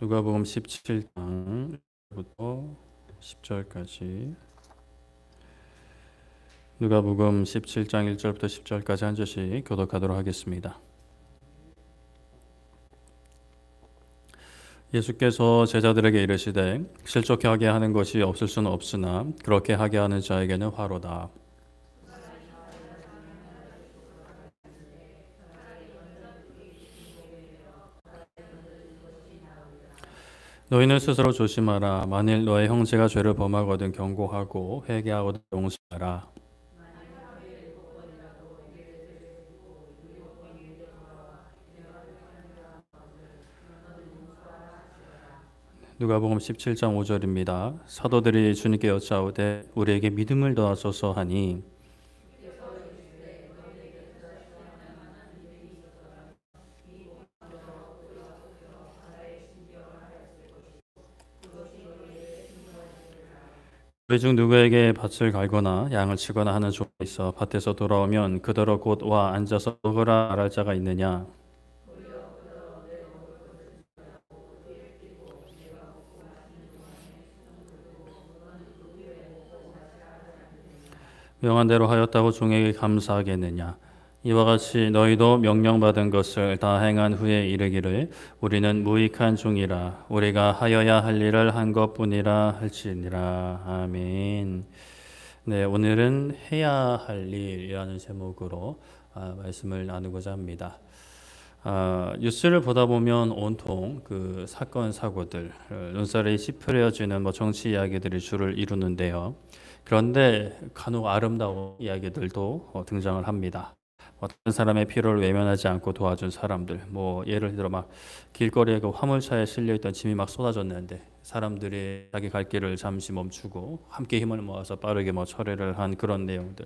누가복음 17장부터 10절까지 누가복음 17장 1절부터 10절까지 한 절씩 교독하도록 하겠습니다. 예수께서 제자들에게 이르시되 실족해 하게 하는 것이 없을 수는 없으나 그렇게 하게 하는 자에게는 화로다. 너희는 스스로 조심하라. 만일 너의 형제가 죄를 범하거든 경고하고 회개하거든 용서하라. 누가복음 17장 5절입니다. 사도들이 주님께 여짜오되 우리에게 믿음을 더하소서 하니 우리 중 누구에게 밭을 갈거나 양을 치거나 하는 종이 있어 밭에서 돌아오면 그더러 곧 와 앉아서 먹으라 말할 자가 있느냐? 명한 대로 하였다고 종에게 감사하겠느냐? 이와 같이 너희도 명령받은 것을 다 행한 후에 이르기를 우리는 무익한 종이라 우리가 하여야 할 일을 한 것뿐이라 할지니라. 아멘. 네, 오늘은 해야 할 일이라는 제목으로 말씀을 나누고자 합니다. 뉴스를 보다 보면 온통 그 사건 사고들, 눈살이 찌푸려지는 정치 이야기들이 주를 이루는데요. 그런데 간혹 아름다운 이야기들도 등장을 합니다. 어떤 사람의 필요를 외면하지 않고 도와준 사람들, 예를 들어 막 길거리에 그 화물차에 실려 있던 짐이 막 쏟아졌는데 사람들이 자기 갈 길을 잠시 멈추고 함께 힘을 모아서 빠르게 처리를 한 그런 내용들.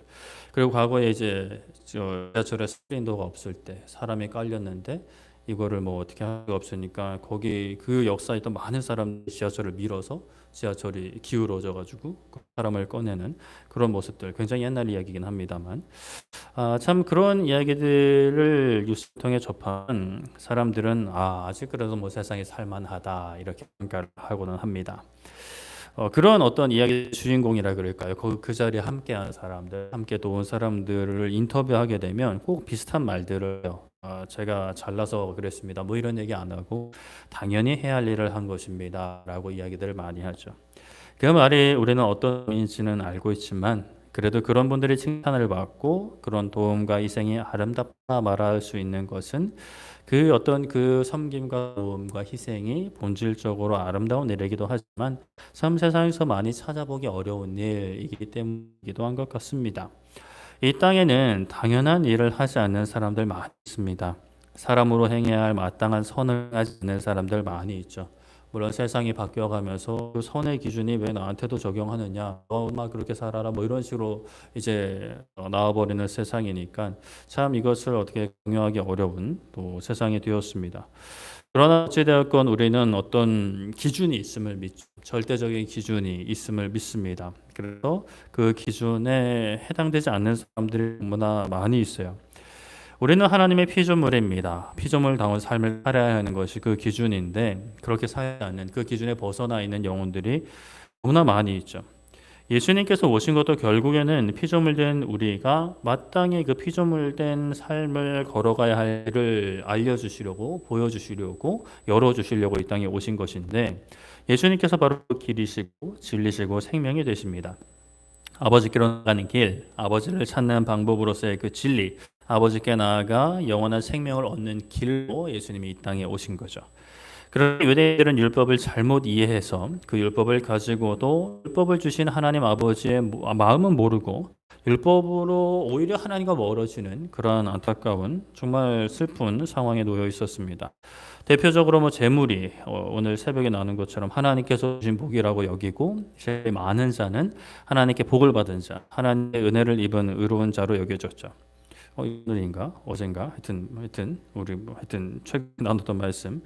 그리고 과거에 이제 지하철에 스크린도어가 없을 때 사람이 깔렸는데 이거를 어떻게 할 수가 없으니까 거기 그 역사에 있던 많은 사람들이 지하철을 밀어서 지하철이 기울어져 가지고 그 사람을 꺼내는 그런 모습들, 굉장히 옛날 이야기긴 합니다만 참 그런 이야기들을 뉴스 통해 접한 사람들은 아직 그래도 세상이 살만하다 이렇게 평가를 하고는 합니다. 그런 어떤 이야기 주인공이라 그럴까요? 그 자리에 함께한 사람들, 함께 도운 사람들을 인터뷰하게 되면 꼭 비슷한 말들을 해요. 제가 잘나서 그랬습니다. 이런 얘기 안 하고 당연히 해야 할 일을 한 것입니다. 라고 이야기들을 많이 하죠. 그 말이 우리는 어떤 의미인지는 알고 있지만 그래도 그런 분들이 칭찬을 받고 그런 도움과 희생이 아름답다 말할 수 있는 것은 그 어떤 그 섬김과 도움과 희생이 본질적으로 아름다운 일이기도 하지만 참 세상에서 많이 찾아보기 어려운 일이기 때문이기도 한 것 같습니다. 이 땅에는 당연한 일을 하지 않는 사람들 많이 있습니다. 사람으로 행해야 할 마땅한 선을 하지 않는 사람들 많이 있죠. 물론 세상이 바뀌어가면서 그 선의 기준이 왜 나한테도 적용하느냐, 막 그렇게 살아라, 이런 식으로 이제 나와버리는 세상이니까 참 이것을 어떻게 공유하기 어려운 또 세상이 되었습니다. 그러나 어찌되었건 우리는 어떤 기준이 있음을 믿죠. 절대적인 기준이 있음을 믿습니다. 그래서 그 기준에 해당되지 않는 사람들이 너무나 많이 있어요. 우리는 하나님의 피조물입니다. 피조물다운 삶을 살아야 하는 것이 그 기준인데 그렇게 살지 않는 그 기준에 벗어나 있는 영혼들이 너무나 많이 있죠. 예수님께서 오신 것도 결국에는 피조물된 우리가 마땅히 그 피조물된 삶을 걸어가야 할 일을 알려주시려고 보여주시려고 열어주시려고 이 땅에 오신 것인데 예수님께서 바로 그 길이시고 진리시고 생명이 되십니다. 아버지께로 나가는 길, 아버지를 찾는 방법으로서의 그 진리, 아버지께 나아가 영원한 생명을 얻는 길로 예수님이 이 땅에 오신 거죠. 그러나 유대인들은 율법을 잘못 이해해서 그 율법을 가지고도 율법을 주신 하나님 아버지의 마음은 모르고 율법으로 오히려 하나님과 멀어지는 그러한 안타까운 정말 슬픈 상황에 놓여 있었습니다. 대표적으로 재물이 오늘 새벽에 나눈 것처럼 하나님께서 주신 복이라고 여기고 제일 많은 자는 하나님께 복을 받은 자, 하나님의 은혜를 입은 의로운 자로 여겨졌죠. 오늘인가 어젠가 하여튼 우리 최근 나눴던 말씀.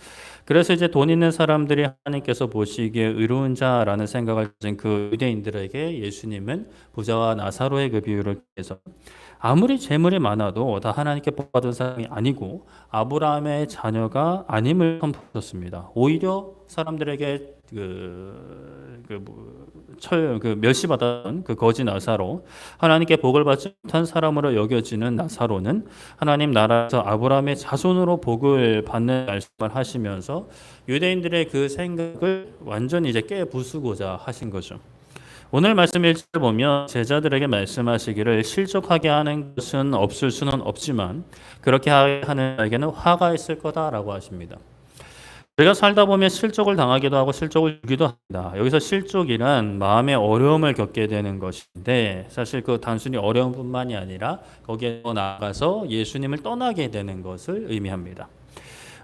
그래서 이제 돈 있는 사람들이 하나님께서 보시기에 의로운 자라는 생각을 가진 그 유대인들에게 예수님은 부자와 나사로의 그 비유를 해서 아무리 재물이 많아도 다 하나님께 복 받은 사람이 아니고 아브라함의 자녀가 아님을 선포했습니다. 오히려 사람들에게 멸시받았던 그 거지 나사로, 하나님께 복을 받지 못한 사람으로 여겨지는 나사로는 하나님 나라에서 아브라함의 자손으로 복을 받는 말씀을 하시면서 유대인들의 그 생각을 완전히 이제 깨부수고자 하신 거죠. 오늘 말씀 1절 보면 제자들에게 말씀하시기를 실족하게 하는 것은 없을 수는 없지만 그렇게 하는 자에게는 화가 있을 거다라고 하십니다. 우리가 살다 보면 실족을 당하기도 하고 실족을 주기도 합니다. 여기서 실족이란 마음의 어려움을 겪게 되는 것인데, 사실 그 단순히 어려움뿐만이 아니라 거기에 더 나아가서 예수님을 떠나게 되는 것을 의미합니다.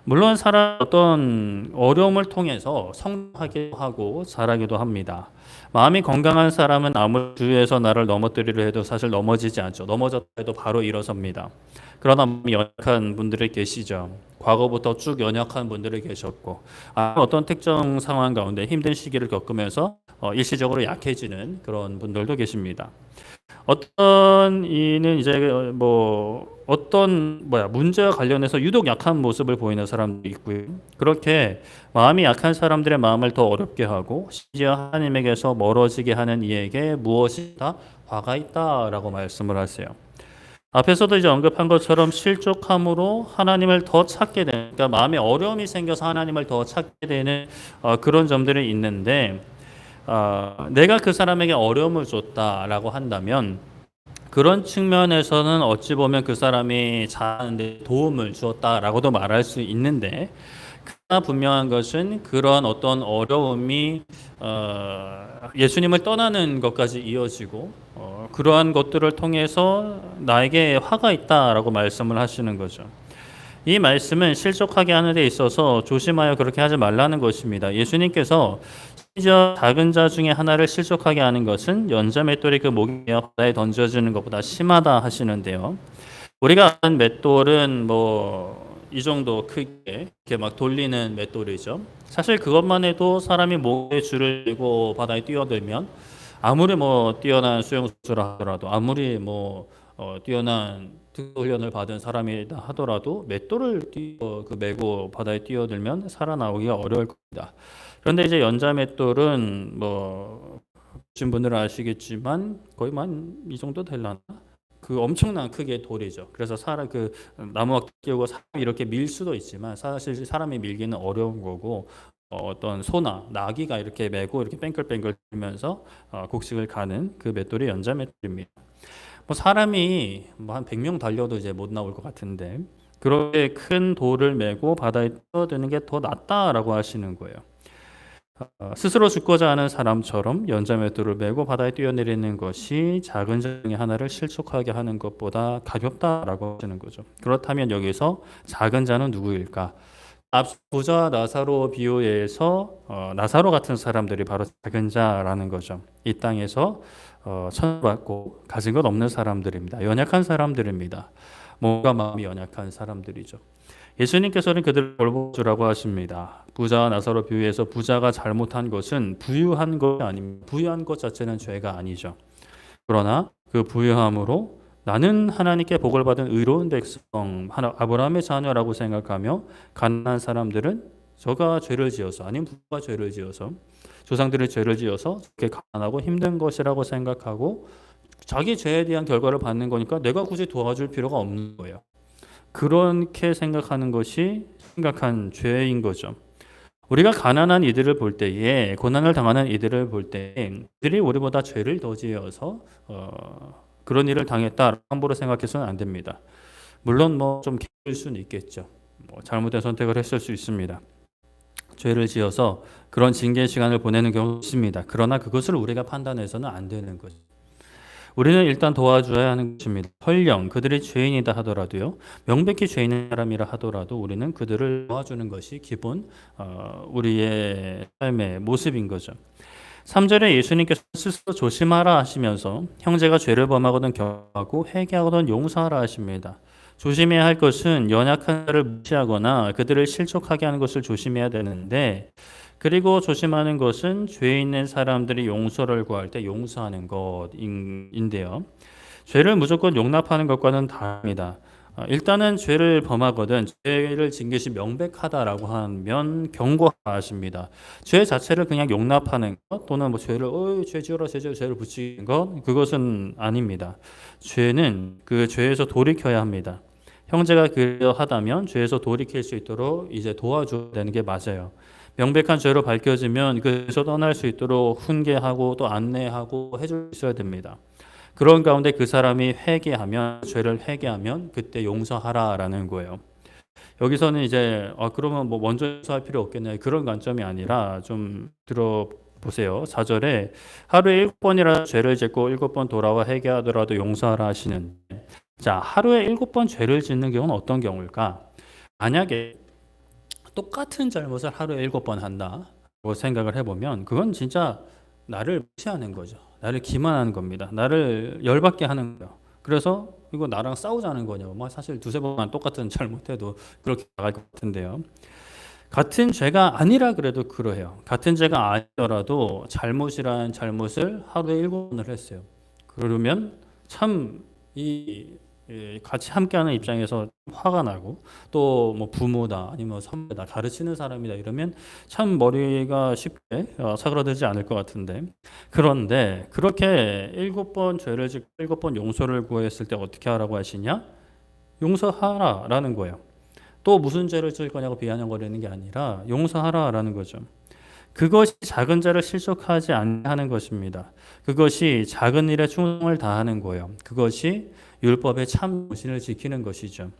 물론 사람 어떤 어려움을 통해서 성장하기도 하고 자라기도 합니다. 마음이 건강한 사람은 아무리 주위에서 나를 넘어뜨리려 해도 사실 넘어지지 않죠. 넘어졌다 해도 바로 일어섭니다. 그러나 마음이 연약한 분들이 계시죠. 과거부터 쭉 연약한 분들이 계셨고, 어떤 특정 상황 가운데 힘든 시기를 겪으면서 일시적으로 약해지는 그런 분들도 계십니다. 어떤 이는 이제 문제와 관련해서 유독 약한 모습을 보이는 사람도 있고요. 그렇게 마음이 약한 사람들의 마음을 더 어렵게 하고 심지어 하나님에게서 멀어지게 하는 이에게 무엇이 다 화가 있다라고 말씀을 하세요. 앞에서도 이제 언급한 것처럼 실족함으로 하나님을 더 찾게 되는, 그러니까 마음에 어려움이 생겨서 하나님을 더 찾게 되는 그런 점들이 있는데, 내가 그 사람에게 어려움을 줬다라고 한다면 그런 측면에서는 어찌 보면 그 사람이 잘하는데 도움을 주었다라고도 말할 수 있는데, 그러나 분명한 것은 그런 어떤 어려움이 예수님을 떠나는 것까지 이어지고 그러한 것들을 통해서 나에게 화가 있다라고 말씀을 하시는 거죠. 이 말씀은 실족하게 하는 데 있어서 조심하여 그렇게 하지 말라는 것입니다. 예수님께서 심지어 작은 자 중에 하나를 실족하게 하는 것은 연자 맷돌이 그 목에 바다에 던져지는 것보다 심하다 하시는데요. 우리가 아는 맷돌은 이 정도 크게 이렇게 막 돌리는 맷돌이죠. 사실 그것만 해도 사람이 목에 줄을 들고 바다에 뛰어들면 아무리 뛰어난 수영수라 하더라도, 아무리 뛰어난 훈련을 받은 사람이다 하더라도 맷돌을 메고 바다에 뛰어들면 살아나오기가 어려울 겁니다. 그런데 이제 연자 맷돌은 보신 분들은 아시겠지만 거의 이 정도 될라나? 그 엄청난 크기의 돌이죠. 그래서 나무가 끼우고 사람이 이렇게 밀 수도 있지만 사실 사람이 밀기는 어려운 거고, 어떤 소나 나귀가 이렇게 메고 이렇게 뺑글뺑글 돌면서 곡식을 가는 그 맷돌이 연자 맷돌입니다. 사람이 한 100명 달려도 이제 못 나올 것 같은데 그렇게 큰 돌을 메고 바다에 뛰어드는 게 더 낫다라고 하시는 거예요. 스스로 죽고자 하는 사람처럼 연자 맷돌을 메고 바다에 뛰어내리는 것이 작은 자 중에 하나를 실족하게 하는 것보다 가볍다라고 하시는 거죠. 그렇다면 여기서 작은 자는 누구일까? 앞서 부자와 나사로 비유에서 나사로 같은 사람들이 바로 작은 자라는 거죠. 이 땅에서 천받고 가진 것 없는 사람들입니다. 연약한 사람들입니다. 몸과 마음이 연약한 사람들이죠. 예수님께서는 그들을 돌보주라고 하십니다. 부자와 나사로 비유해서 부자가 잘못한 것은 부유한 것이 아닙니다. 부유한 것 자체는 죄가 아니죠. 그러나 그 부유함으로 나는 하나님께 복을 받은 의로운 백성, 아브라함의 자녀라고 생각하며 가난한 사람들은 저가 죄를 지어서, 아니면 부가 죄를 지어서, 조상들이 죄를 지어서 그렇게 가난하고 힘든 것이라고 생각하고 자기 죄에 대한 결과를 받는 거니까 내가 굳이 도와줄 필요가 없는 거예요. 그렇게 생각하는 것이 심각한 죄인 거죠. 우리가 가난한 이들을 볼 때에, 고난을 당하는 이들을 볼 때 이들이 우리보다 죄를 더 지어서 그런 일을 당했다 함부로 생각해서는 안 됩니다. 물론 좀 기쁠 수는 있겠죠. 잘못된 선택을 했을 수 있습니다. 죄를 지어서 그런 징계 시간을 보내는 경우도 있습니다. 그러나 그것을 우리가 판단해서는 안 되는 거죠. 우리는 일단 도와줘야 하는 것입니다. 설령 그들이 죄인이다 하더라도요, 명백히 죄 있는 사람이라 하더라도 우리는 그들을 도와주는 것이 기본 우리의 삶의 모습인 거죠. 3절에 예수님께서 스스로 조심하라 하시면서 형제가 죄를 범하거든 경고하고 회개하거든 용서하라 하십니다. 조심해야 할 것은 연약한 자를 무시하거나 그들을 실족하게 하는 것을 조심해야 되는데, 그리고 조심하는 것은 죄 있는 사람들이 용서를 구할 때 용서하는 것인데요. 죄를 무조건 용납하는 것과는 다릅니다. 일단은 죄를 범하거든 죄를 진 것이 명백하다라고 하면 경고하십니다. 죄 자체를 그냥 용납하는 것 또는 뭐 죄를 죄 지어라 죄를 붙이는 것 그것은 아닙니다. 죄는 그 죄에서 돌이켜야 합니다. 형제가 그러하다면 죄에서 돌이킬 수 있도록 이제 도와줘야 되는 게 맞아요. 명백한 죄로 밝혀지면 그에서 떠날 수 있도록 훈계하고 또 안내하고 해줄 수 있어야 됩니다. 그런 가운데 그 사람이 회개하면 죄를 회개하면 그때 용서하라라는 거예요. 여기서는 이제 그러면 뭐 먼저 용서할 필요 없겠냐 그런 관점이 아니라 좀 들어보세요. 4절에 하루에 7번이라 죄를 짓고 7번 돌아와 회개하더라도 용서하라 하시는. 자, 하루에 7번 죄를 짓는 경우는 어떤 경우일까? 만약에 똑같은 잘못을 하루에 7번 한다고 생각을 해보면 그건 진짜 나를 무시하는 거죠. 나를 기만하는 겁니다. 나를 열받게 하는 거예요. 그래서 이거 나랑 싸우자는 거냐고. 뭐 사실 두세 번만 똑같은 잘못해도 그렇게 나갈 것 같은데요. 같은 죄가 아니라 그래도 그러해요. 같은 죄가 아니더라도 잘못이란 잘못을 하루에 7번을 했어요. 그러면 참 같이 함께하는 입장에서 화가 나고 또 뭐 부모다 아니면 선배다 가르치는 사람이다 이러면 참 머리가 쉽게 사그라들지 않을 것 같은데 그런데 그렇게 7번 죄를 짓고 7번 용서를 구했을 때 어떻게 하라고 하시냐? 용서하라라는 거예요. 또 무슨 죄를 지을 거냐고 비아냥거리는 게 아니라 용서하라라는 거죠. 그것이 작은 자를 실족하지 않게 하는 것입니다. 그것이 작은 일에 충성을 다하는 거예요. 그것이 율법의 참 정신을 지키는 것이죠.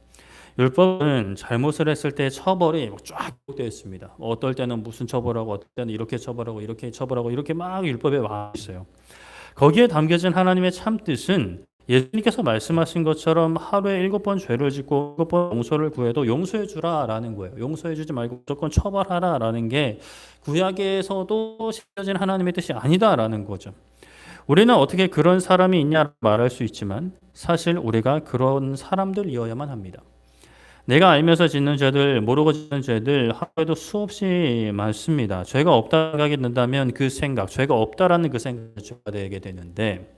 율법은 잘못을 했을 때 처벌이 쫙 되어 있습니다. 어떨 때는 무슨 처벌하고 어떨 때는 이렇게 처벌하고 이렇게 처벌하고 이렇게 막 율법에 와 있어요. 거기에 담겨진 하나님의 참 뜻은 예수님께서 말씀하신 것처럼 하루에 7번 죄를 짓고 7번 용서를 구해도 용서해 주라라는 거예요. 용서해 주지 말고 무조건 처벌하라라는 게 구약에서도 실려진 하나님의 뜻이 아니다라는 거죠. 우리는 어떻게 그런 사람이 있냐 말할 수 있지만 사실 우리가 그런 사람들이어야만 합니다. 내가 알면서 짓는 죄들, 모르고 짓는 죄들 하루에도 수없이 많습니다. 죄가 없다 생각이 든다면 그 생각, 죄가 없다라는 그 생각이 죄가 되게 되는데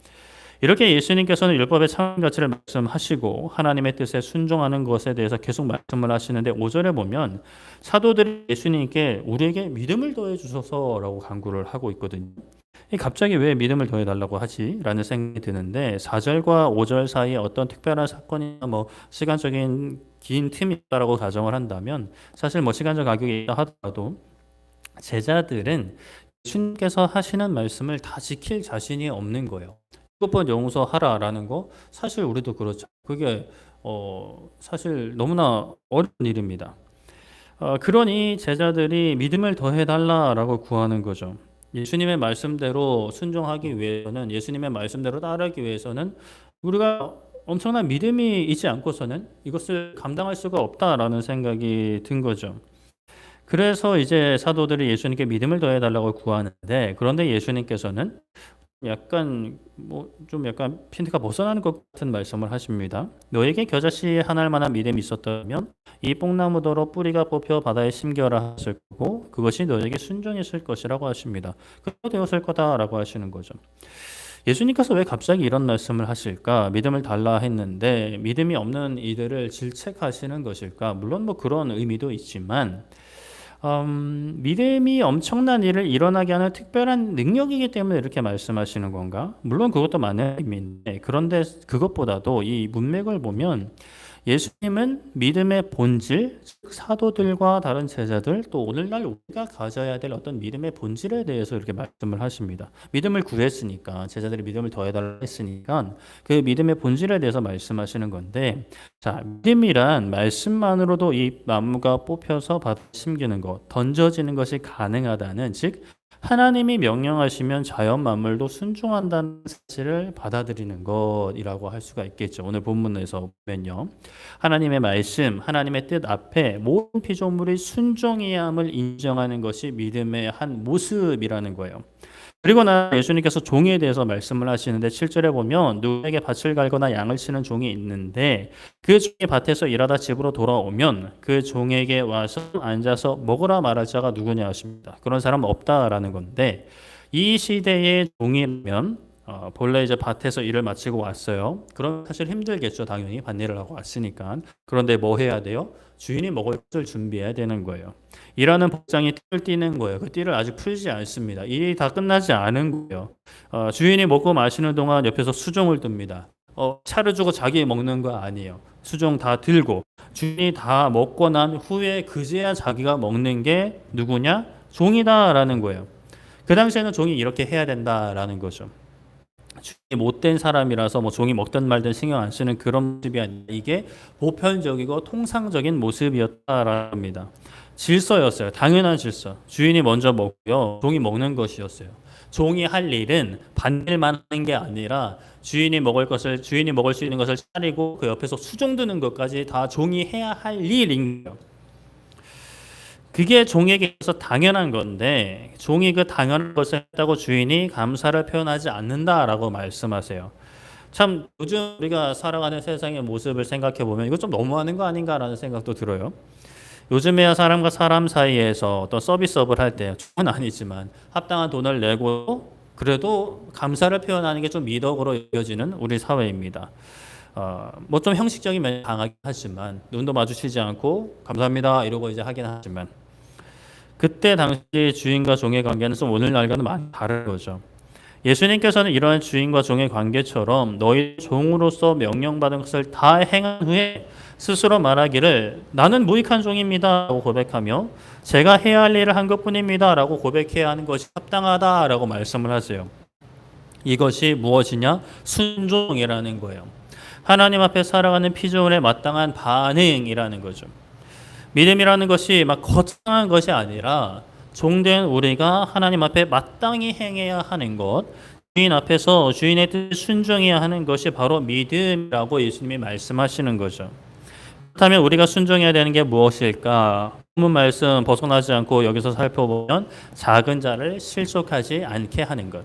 이렇게 예수님께서는 율법의 참 가치를 말씀하시고 하나님의 뜻에 순종하는 것에 대해서 계속 말씀을 하시는데 5절에 보면 사도들이 예수님께 우리에게 믿음을 더해 주소서라고 간구를 하고 있거든요. 갑자기 왜 믿음을 더해달라고 하지? 라는 생각이 드는데 4절과 5절 사이에 어떤 특별한 사건이나 뭐 시간적인 긴 틈이 있다라고 가정을 한다면 사실 뭐 시간적 가격이 있다 하더라도 제자들은 예수님께서 하시는 말씀을 다 지킬 자신이 없는 거예요. 7번 용서하라라는 거 사실 우리도 그렇죠. 그게 사실 너무나 어려운 일입니다. 그러니 제자들이 믿음을 더해달라라고 구하는 거죠. 예수님의 말씀대로 순종하기 위해서는 예수님의 말씀대로 따르기 위해서는 우리가 엄청난 믿음이 있지 않고서는 이것을 감당할 수가 없다라는 생각이 든 거죠. 그래서 이제 사도들이 예수님께 믿음을 더해달라고 구하는데 그런데 예수님께서는 약간 약간 핀트가 벗어나는 것 같은 말씀을 하십니다. 너에게 겨자씨 하나 만한 믿음이 있었다면 이 뽕나무더러 뿌리가 뽑혀 바다에 심겨라 하셨을 거고 그것이 너에게 순종했을 것이라고 하십니다. 그렇게 되었을 거다라고 하시는 거죠. 예수님께서 왜 갑자기 이런 말씀을 하실까? 믿음을 달라 했는데 믿음이 없는 이들을 질책하시는 것일까? 물론 뭐 그런 의미도 있지만 믿음이 엄청난 일을 일어나게 하는 특별한 능력이기 때문에 이렇게 말씀하시는 건가? 물론 그것도 맞는 의미인데 그런데 그것보다도 이 문맥을 보면 예수님은 믿음의 본질, 즉 사도들과 다른 제자들 또 오늘날 우리가 가져야 될 어떤 믿음의 본질에 대해서 이렇게 말씀을 하십니다. 믿음을 구했으니까 제자들이 믿음을 더해달라 했으니까 그 믿음의 본질에 대해서 말씀하시는 건데 자, 믿음이란 말씀만으로도 이 나무가 뽑혀서 바다에 심기는 것, 던져지는 것이 가능하다는 즉 하나님이 명령하시면 자연 만물도 순종한다는 사실을 받아들이는 것이라고 할 수가 있겠죠. 오늘 본문에서 보면요. 하나님의 말씀, 하나님의 뜻 앞에 모든 피조물이 순종해야 함을 인정하는 것이 믿음의 한 모습이라는 거예요. 그리고 예수님께서 종에 대해서 말씀을 하시는데 7절에 보면 누구에게 밭을 갈거나 양을 치는 종이 있는데 그 종이 밭에서 일하다 집으로 돌아오면 그 종에게 와서 앉아서 먹으라 말할 자가 누구냐 하십니다. 그런 사람은 없다라는 건데 이 시대의 종이면 본래 이제 밭에서 일을 마치고 왔어요. 그럼 사실 힘들겠죠. 당연히 밭일을 하고 왔으니까. 그런데 뭐 해야 돼요? 주인이 먹을 것을 준비해야 되는 거예요. 일하는 복장이 띠를 띠는 거예요. 그 띠를 아직 풀지 않습니다. 일이 다 끝나지 않은 거예요. 주인이 먹고 마시는 동안 옆에서 수종을 둡니다. 차를 주고 자기 먹는 거 아니에요. 수종 다 들고 주인이 다 먹고 난 후에 그제야 자기가 먹는 게 누구냐? 종이다라는 거예요. 그 당시에는 종이 이렇게 해야 된다라는 거죠. 종이 못된 사람이라서 뭐 종이 먹든 말든 신경 안 쓰는 그런 모습이 아니라 이게 보편적이고 통상적인 모습이었다라는 겁니다. 질서였어요. 당연한 질서. 주인이 먼저 먹고요. 종이 먹는 것이었어요. 종이 할 일은 반일만 하는 게 아니라 주인이 먹을 수 있는 것을 차리고 그 옆에서 수종 드는 것까지 다 종이 해야 할 일인 거예요. 그게 종에게 있어서 당연한 건데 종이 그 당연한 것을 했다고 주인이 감사를 표현하지 않는다라고 말씀하세요. 참 요즘 우리가 살아가는 세상의 모습을 생각해 보면 이거 좀 너무하는 거 아닌가라는 생각도 들어요. 요즘에야 사람과 사람 사이에서 어떤 서비스업을 할 때, 저는 아니지만 합당한 돈을 내고 그래도 감사를 표현하는 게 좀 미덕으로 여겨지는 우리 사회입니다. 뭐 좀 형식적인 면이 강하긴 하지만 눈도 마주치지 않고 감사합니다 이러고 이제 하긴 하지만 그때 당시 주인과 종의 관계는 좀 오늘날과는 많이 다른 거죠. 예수님께서는 이러한 주인과 종의 관계처럼 너희 종으로서 명령받은 것을 다 행한 후에 스스로 말하기를 나는 무익한 종입니다 라고 고백하며 제가 해야 할 일을 한 것뿐입니다 라고 고백해야 하는 것이 합당하다라고 말씀을 하세요. 이것이 무엇이냐? 순종이라는 거예요. 하나님 앞에 살아가는 피조물에 마땅한 반응이라는 거죠. 믿음이라는 것이 막 거창한 것이 아니라 종된 우리가 하나님 앞에 마땅히 행해야 하는 것, 주인 앞에서 주인의 뜻에 순종해야 하는 것이 바로 믿음이라고 예수님이 말씀하시는 거죠. 그렇다면 우리가 순종해야 되는 게 무엇일까? 본문 말씀 벗어나지 않고 여기서 살펴보면 작은 자를 실족하지 않게 하는 것.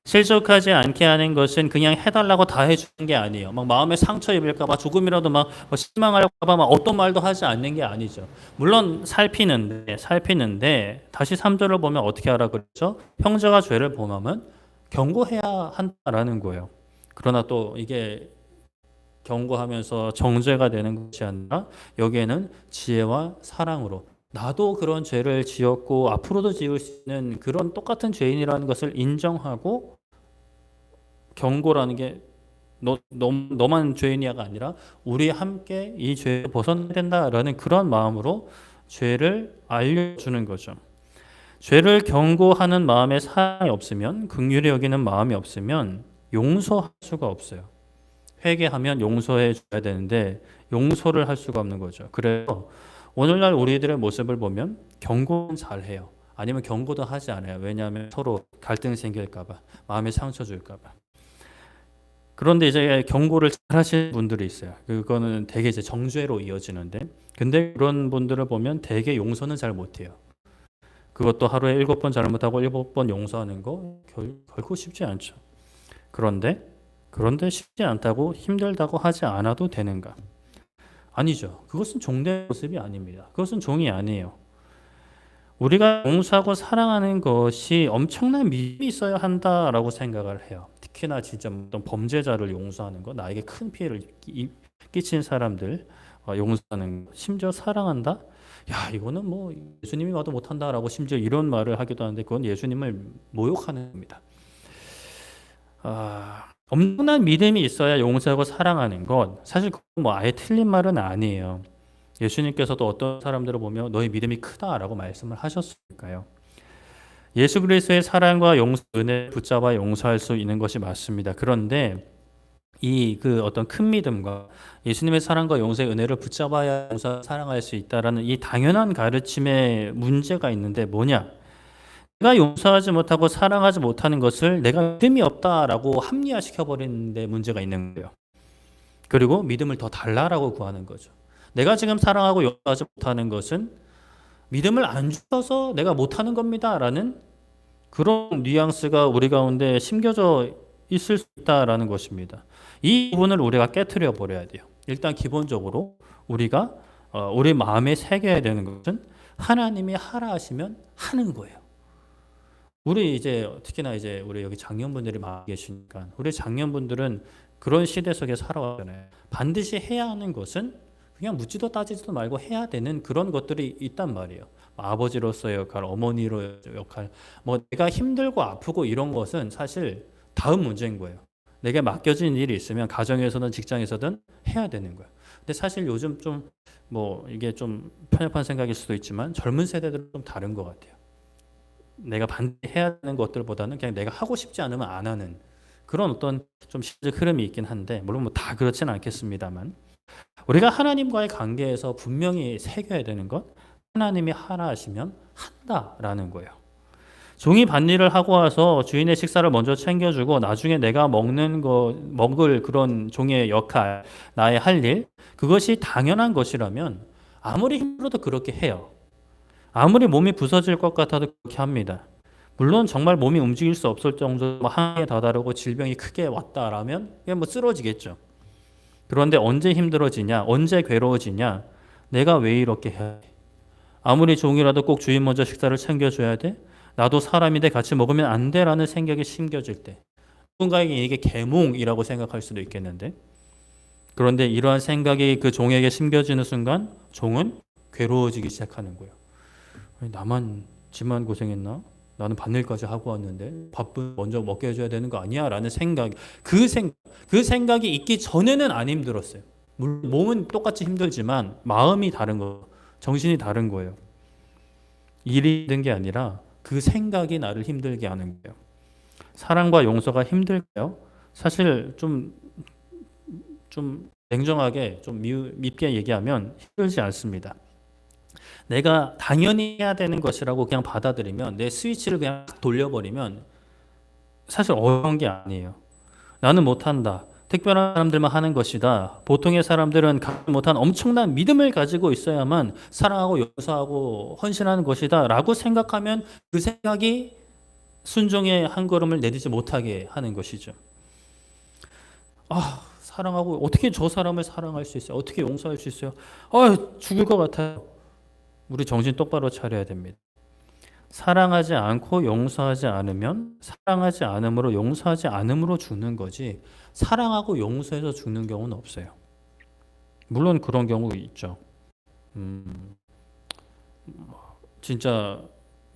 실족하지 않게 하는 것은 그냥 해달라고 다 해주는 게 아니에요. 막 마음에 상처 입을까봐 조금이라도 막 실망할까봐 막 어떤 말도 하지 않는 게 아니죠. 물론 살피는데 다시 3절을 보면 어떻게 하라 그랬죠? 형제가 죄를 범하면 경고해야 한다라는 거예요. 그러나 또 이게 경고하면서 정죄가 되는 것이 아니라 여기에는 지혜와 사랑으로 나도 그런 죄를 지었고 앞으로도 지을 수 있는 그런 똑같은 죄인이라는 것을 인정하고 경고라는 게 너만 죄인이야가 아니라 우리 함께 이 죄를 벗어나야 된다라는 그런 마음으로 죄를 알려주는 거죠. 죄를 경고하는 마음에 사랑이 없으면 긍휼히 여기는 마음이 없으면 용서할 수가 없어요. 회개하면 용서해 줘야 되는데 용서를 할 수가 없는 거죠. 그래서 오늘날 우리들의 모습을 보면 경고는 잘해요. 아니면 경고도 하지 않아요. 왜냐하면 서로 갈등 생길까 봐, 마음에 상처 줄까 봐. 그런데 이제 경고를 잘 하시는 분들이 있어요. 그거는 되게 이제 정죄로 이어지는데 근데 그런 분들을 보면 되게 용서는 잘 못해요. 그것도 하루에 7번 잘못하고 7번 용서하는 거 결코 쉽지 않죠. 그런데 쉽지 않다고 힘들다고 하지 않아도 되는가? 아니죠. 그것은 종된 모습이 아닙니다. 그것은 종이 아니에요. 우리가 용서하고 사랑하는 것이 엄청난 믿음이 있어야 한다라고 생각을 해요. 특히나 진짜 어떤 범죄자를 용서하는 것, 나에게 큰 피해를 끼친 사람들 용서하는 것, 심지어 사랑한다? 야, 이거는 뭐 예수님이 와도 못한다라고 심지어 이런 말을 하기도 하는데 그건 예수님을 모욕하는 겁니다. 엄청난 믿음이 있어야 용서하고 사랑하는 것, 사실 그건 뭐 아예 틀린 말은 아니에요. 예수님께서도 어떤 사람들을 보며 너의 믿음이 크다라고 말씀을 하셨으니까요. 예수 그리스도의 사랑과 용서, 은혜를 붙잡아 용서할 수 있는 것이 맞습니다. 그런데 이 그 어떤 큰 믿음과 예수님의 사랑과 용서의 은혜를 붙잡아야 용서, 사랑할 수 있다라는 이 당연한 가르침에 문제가 있는데 뭐냐? 내가 용서하지 못하고 사랑하지 못하는 것을 내가 믿음이 없다라고 합리화시켜 버리는 데 문제가 있는 거예요. 그리고 믿음을 더 달라라고 구하는 거죠. 내가 지금 사랑하고 용서하지 못하는 것은 믿음을 안 주셔서 내가 못하는 겁니다라는 그런 뉘앙스가 우리 가운데 심겨져 있을 수 있다라는 것입니다. 이 부분을 우리가 깨트려 버려야 돼요. 일단 기본적으로 우리가 우리 마음에 새겨야 되는 것은 하나님이 하라 하시면 하는 거예요. 우리 이제 특히나 이제 우리 여기 장년분들이 많이 계시니까 우리 장년분들은 그런 시대 속에 살아왔잖아요. 반드시 해야 하는 것은 그냥 묻지도 따지지도 말고 해야 되는 그런 것들이 있단 말이에요. 아버지로서의 역할, 어머니로의 역할, 뭐 내가 힘들고 아프고 이런 것은 사실 다음 문제인 거예요. 내게 맡겨진 일이 있으면 가정에서든 직장에서든 해야 되는 거예요. 근데 사실 요즘 좀 뭐 이게 좀 편협한 생각일 수도 있지만 젊은 세대들은 좀 다른 것 같아요. 내가 반드시 해야 되는 것들보다는 그냥 내가 하고 싶지 않으면 안 하는 그런 어떤 좀 시적 흐름이 있긴 한데 물론 뭐 다 그렇지는 않겠습니다만 우리가 하나님과의 관계에서 분명히 새겨야 되는 것 하나님이 하라 하시면 한다라는 거예요. 종이 밭일을 하고 와서 주인의 식사를 먼저 챙겨주고 나중에 내가 먹을 그런 종의 역할, 나의 할 일, 그것이 당연한 것이라면 아무리 힘들어도 그렇게 해요. 아무리 몸이 부서질 것 같아도 그렇게 합니다. 물론 정말 몸이 움직일 수 없을 정도로 한계에 다다르고 질병이 크게 왔다라면 그냥 뭐 쓰러지겠죠. 그런데 언제 힘들어지냐? 언제 괴로워지냐? 내가 왜 이렇게 해야 돼? 아무리 종이라도 꼭 주인 먼저 식사를 챙겨줘야 돼? 나도 사람인데 같이 먹으면 안 돼라는 생각이 심겨질 때 누군가에게 이게 계몽이라고 생각할 수도 있겠는데 그런데 이러한 생각이 그 종에게 심겨지는 순간 종은 괴로워지기 시작하는 거예요. 아니, 나만 집만 고생했나? 나는 밭일까지 하고 왔는데 밥은 먼저 먹게 해줘야 되는 거 아니야? 라는 생각 그 생각이 있기 전에는 안 힘들었어요. 물론 몸은 똑같이 힘들지만 마음이 다른 거 정신이 다른 거예요. 일이 힘든 게 아니라 그 생각이 나를 힘들게 하는 거예요. 사랑과 용서가 힘들까요? 사실 좀 냉정하게 좀 밉게 얘기하면 힘들지 않습니다. 내가 당연히 해야 되는 것이라고 그냥 받아들이면 내 스위치를 그냥 돌려버리면 사실 어려운 게 아니에요. 나는 못한다. 특별한 사람들만 하는 것이다. 보통의 사람들은 갖지 못한 엄청난 믿음을 가지고 있어야만 사랑하고 용서하고 헌신하는 것이다. 라고 생각하면 그 생각이 순종의 한 걸음을 내딛지 못하게 하는 것이죠. 사랑하고 어떻게 저 사람을 사랑할 수 있어요? 어떻게 용서할 수 있어요? 죽을 것 같아요. 우리 정신 똑바로 차려야 됩니다. 사랑하지 않고 용서하지 않으면 사랑하지 않음으로 용서하지 않음으로 죽는 거지 사랑하고 용서해서 죽는 경우는 없어요. 물론 그런 경우 있죠. 진짜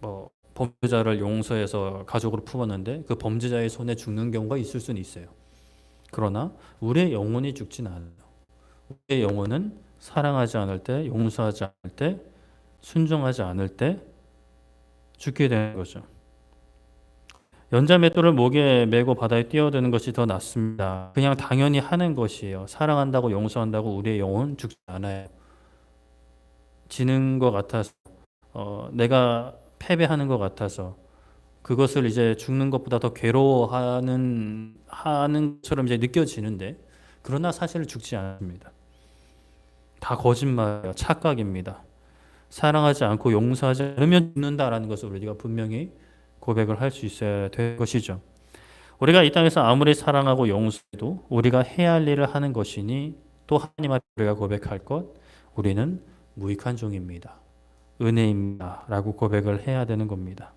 뭐 범죄자를 용서해서 가족으로 품었는데 그 범죄자의 손에 죽는 경우가 있을 수는 있어요. 그러나 우리의 영혼이 죽진 않아요. 우리의 영혼은 사랑하지 않을 때, 용서하지 않을 때, 순종하지 않을 때 죽게 되는 거죠. 연자맷돌을 목에 메고 바다에 뛰어드는 것이 더 낫습니다. 그냥 당연히 하는 것이에요. 사랑한다고 용서한다고 우리의 영혼 죽지 않아요. 지는 것 같아서 내가 패배하는 것 같아서 그것을 이제 죽는 것보다 더 괴로워하는 것처럼 이제 느껴지는데 그러나 사실 죽지 않습니다. 다 거짓말이에요. 착각입니다. 사랑하지 않고 용서하지 않으면 죽는다라는 것을 우리가 분명히 고백을 할 수 있어야 될 것이죠. 우리가 이 땅에서 아무리 사랑하고 용서해도 우리가 해야 할 일을 하는 것이니 또 하나님 앞에 우리가 고백할 것 우리는 무익한 종입니다. 은혜입니다. 라고 고백을 해야 되는 겁니다.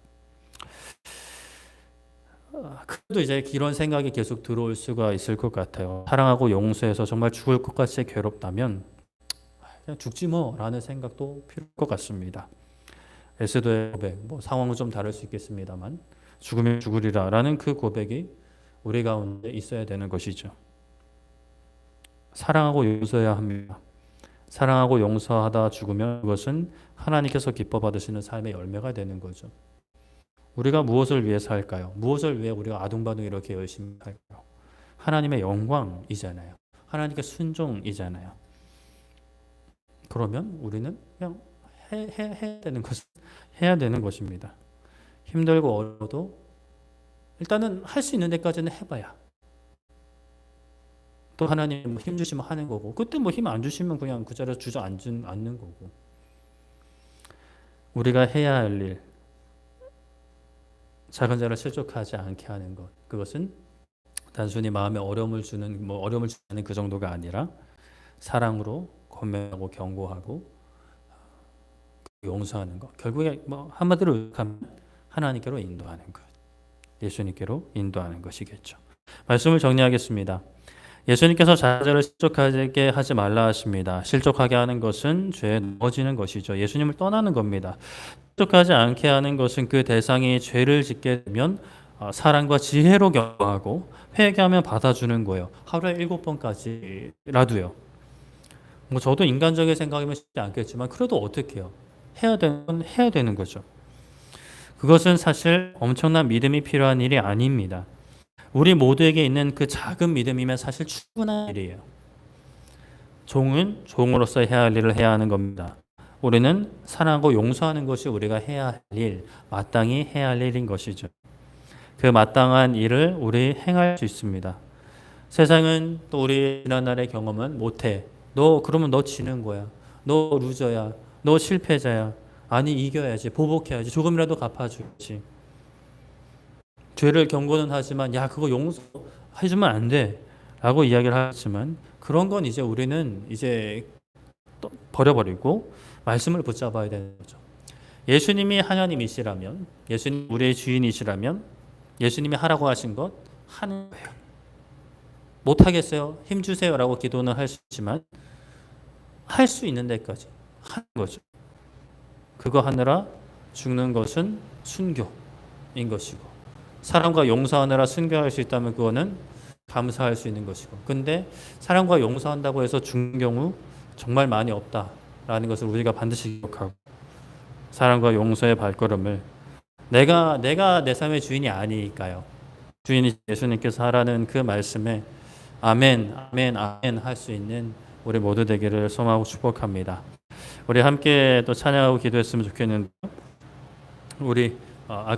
그래도 이제 이런 생각이 계속 들어올 수가 있을 것 같아요. 사랑하고 용서해서 정말 죽을 것 같이 괴롭다면 그냥 죽지 뭐 라는 생각도 필요할 것 같습니다. 에스더의 고백, 뭐 상황은 좀 다를 수 있겠습니다만 죽으면 죽으리라 라는 그 고백이 우리 가운데 있어야 되는 것이죠. 사랑하고 용서해야 합니다. 사랑하고 용서하다 죽으면 그것은 하나님께서 기뻐 받으시는 삶의 열매가 되는 거죠. 우리가 무엇을 위해 살까요? 무엇을 위해 우리가 아둥바둥 이렇게 열심히 살까요? 하나님의 영광이잖아요. 하나님께 순종이잖아요. 그러면 우리는 그냥 해야 되는 것은 해야 되는 것입니다. 힘들고 어려워도 일단은 할 수 있는 데까지는 해봐야 또 하나님 힘 주시면 하는 거고 그때 뭐 힘 안 주시면 그냥 그 자리에서 주저앉는 거고 우리가 해야 할 일 작은 자를 실족하지 않게 하는 것 그것은 단순히 마음에 어려움을 주는 그 정도가 아니라 사랑으로 권면하고 경고하고 용서하는 것 결국에 뭐 한마디로 하면 하나님께로 인도하는 것. 예수님께로 인도하는 것이겠죠. 말씀을 정리하겠습니다. 예수님께서 자녀를 실족하게 하지 말라 하십니다. 실족하게 하는 것은 죄에 넘어지는 것이죠. 예수님을 떠나는 겁니다. 실족하지 않게 하는 것은 그 대상이 죄를 짓게 되면 사랑과 지혜로 경고하고 회개하면 받아주는 거예요. 하루에 7번까지라도요. 뭐 저도 인간적인 생각이면 쉽지 않겠지만 그래도 어떻게 해요? 해야 되는 건 해야 되는 거죠. 그것은 사실 엄청난 믿음이 필요한 일이 아닙니다. 우리 모두에게 있는 그 작은 믿음이면 사실 충분한 일이에요. 종은 종으로서 해야 할 일을 해야 하는 겁니다. 우리는 사랑하고 용서하는 것이 우리가 해야 할 일, 마땅히 해야 할 일인 것이죠. 그 마땅한 일을 우리 행할 수 있습니다. 세상은 또 우리 지난날의 경험은 못해. 그러면 너 지는 거야. 너 루저야. 너 실패자야. 아니 이겨야지. 보복해야지. 조금이라도 갚아주지. 죄를 경고는 하지만 야 그거 용서해주면 안 돼. 라고 이야기를 하지만 그런 건 이제 우리는 이제 버려버리고 말씀을 붙잡아야 되는 거죠. 예수님이 하나님이시라면, 예수님 우리의 주인이시라면 예수님이 하라고 하신 것 하는 거예요. 못하겠어요. 힘주세요라고 기도는 할 수 있지만 할 수 있는 데까지 하는 거죠. 그거 하느라 죽는 것은 순교인 것이고 사랑과 용서하느라 순교할 수 있다면 그거는 감사할 수 있는 것이고 근데 사랑과 용서한다고 해서 죽는 경우 정말 많이 없다라는 것을 우리가 반드시 기억하고 사랑과 용서의 발걸음을 내가 내 삶의 주인이 아니니까요. 주인이 예수님께서 하라는 그 말씀에 아멘, 아멘, 아멘 할 수 있는 우리 모두 되기를 소망하고 축복합니다. 우리 함께 또 찬양하고 기도했으면 좋겠는데 우리 아까